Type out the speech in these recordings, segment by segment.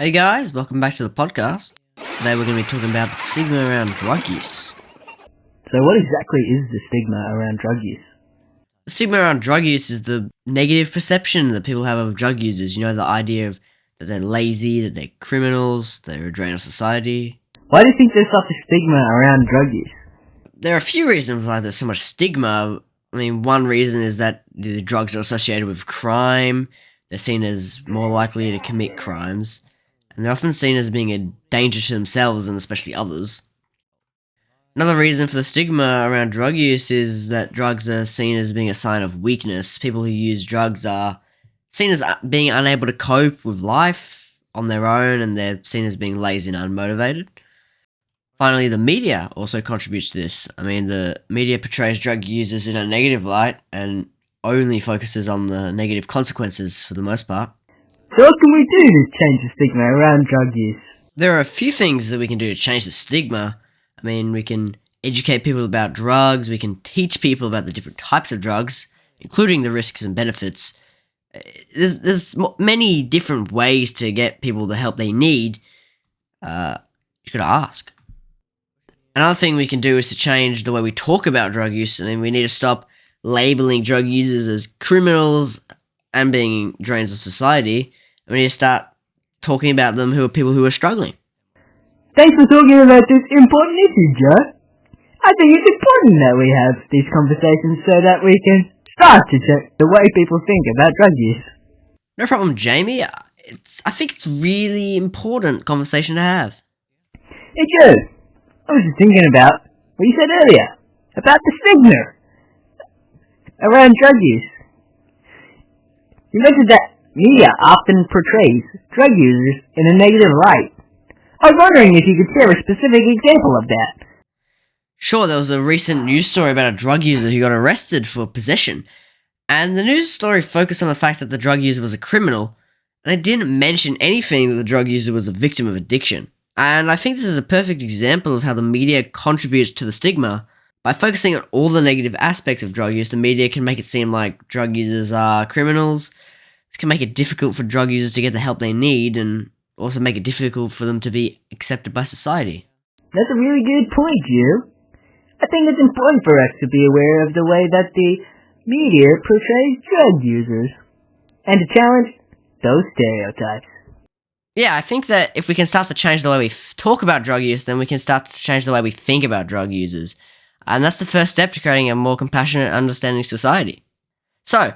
Hey guys, welcome back to the podcast. Today we're going to be talking about the stigma around drug use. So what exactly is the stigma around drug use? The stigma around drug use is the negative perception that people have of drug users. You know, the idea of that they're lazy, that they're criminals, they're a drain on society. Why do you think there's such a stigma around drug use? There are a few reasons why there's so much stigma. I mean, one reason is that the drugs are associated with crime. They're seen as more likely to commit crimes. And they're often seen as being a danger to themselves and especially others. Another reason for the stigma around drug use is that drugs are seen as being a sign of weakness. People who use drugs are seen as being unable to cope with life on their own, and they're seen as being lazy and unmotivated. Finally, the media also contributes to this. I mean, the media portrays drug users in a negative light and only focuses on the negative consequences for the most part. So what can we do to change the stigma around drug use? There are a few things that we can do to change the stigma. I mean, we can educate people about drugs, we can teach people about the different types of drugs, including the risks and benefits. There's many different ways to get people the help they need. You gotta ask. Another thing we can do is to change the way we talk about drug use. I mean, we need to stop labeling drug users as criminals and being drains on society. We need to start talking about them who are people who are struggling. Thanks for talking about this important issue, Joe. I think it's important that we have these conversations so that we can start to change the way people think about drug use. No problem, Jamie. I think it's really important conversation to have. Hey, Joe. I was just thinking about what you said earlier about the stigma around drug use. You mentioned that media often portrays drug users in a negative light. I was wondering if you could share a specific example of that. Sure, there was a recent news story about a drug user who got arrested for possession, and the news story focused on the fact that the drug user was a criminal, and it didn't mention anything that the drug user was a victim of addiction. And I think this is a perfect example of how the media contributes to the stigma. By focusing on all the negative aspects of drug use, the media can make it seem like drug users are criminals. This can make it difficult for drug users to get the help they need, and also make it difficult for them to be accepted by society. That's a really good point, Joe. I think it's important for us to be aware of the way that the media portrays drug users, and to challenge those stereotypes. Yeah, I think that if we can start to change the way we talk about drug use, then we can start to change the way we think about drug users. And that's the first step to creating a more compassionate, understanding society. So,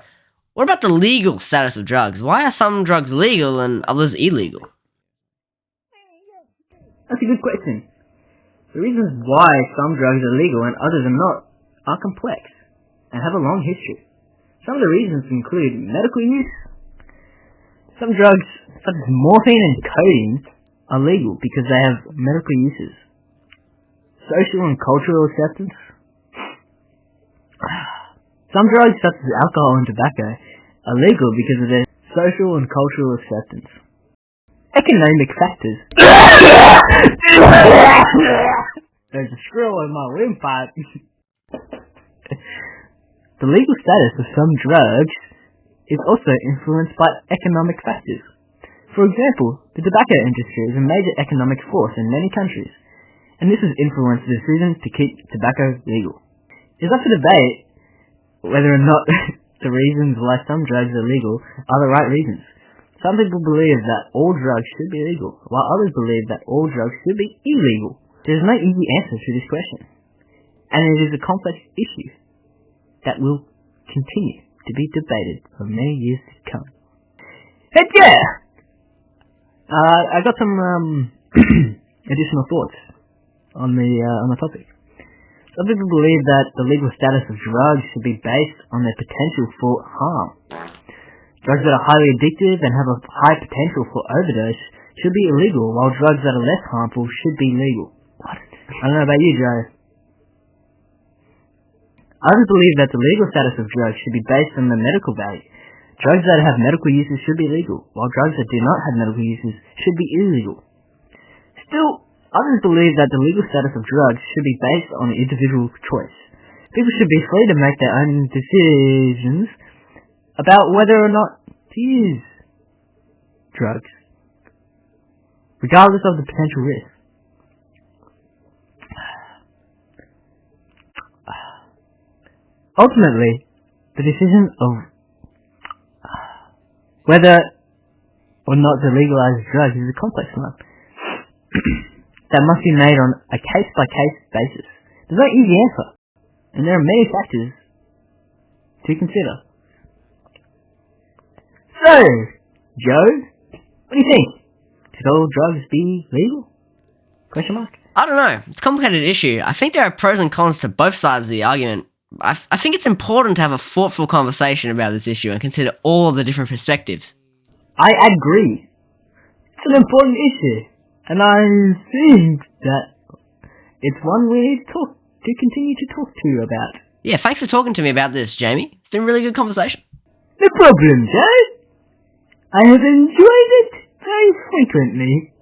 what about the legal status of drugs? Why are some drugs legal and others illegal? That's a good question. The reasons why some drugs are legal and others are not are complex and have a long history. Some of the reasons include medical use. Some drugs, such as morphine and codeine, are legal because they have medical uses. Social and cultural acceptance. Some drugs, such as alcohol and tobacco, are legal because of their social and cultural acceptance. Economic factors. There's a squirrel in my windpipe. The legal status of some drugs is also influenced by economic factors. For example, the tobacco industry is a major economic force in many countries, and this has influenced the decision to keep tobacco legal. It's up for debate whether or not the reasons why some drugs are legal are the right reasons. Some people believe that all drugs should be legal, while others believe that all drugs should be illegal. There is no easy answer to this question, and it is a complex issue that will continue to be debated for many years to come. Heck yeah! I got some additional thoughts on the topic. Some people believe that the legal status of drugs should be based on their potential for harm. Drugs that are highly addictive and have a high potential for overdose should be illegal, while drugs that are less harmful should be legal. What? I don't know about you, Joe. Others believe that the legal status of drugs should be based on the medical value. Drugs that have medical uses should be legal, while drugs that do not have medical uses should be illegal. Still, others believe that the legal status of drugs should be based on individual choice. People should be free to make their own decisions about whether or not to use drugs. regardless of the potential risk. Ultimately, the decision of whether or not to legalize drugs is a complex one that must be made on a case-by-case basis. There's no easy answer, and there are many factors to consider. So, Joe, what do you think? Should all drugs be legal? Question mark? I don't know. It's a complicated issue. I think there are pros and cons to both sides of the argument. I think it's important to have a thoughtful conversation about this issue and consider all the different perspectives. I agree. It's an important issue, and I think that it's one we need to continue to talk to you about. Yeah, thanks for talking to me about this, Jamie. It's been a really good conversation. No problem, Joe. I have enjoyed it very frequently.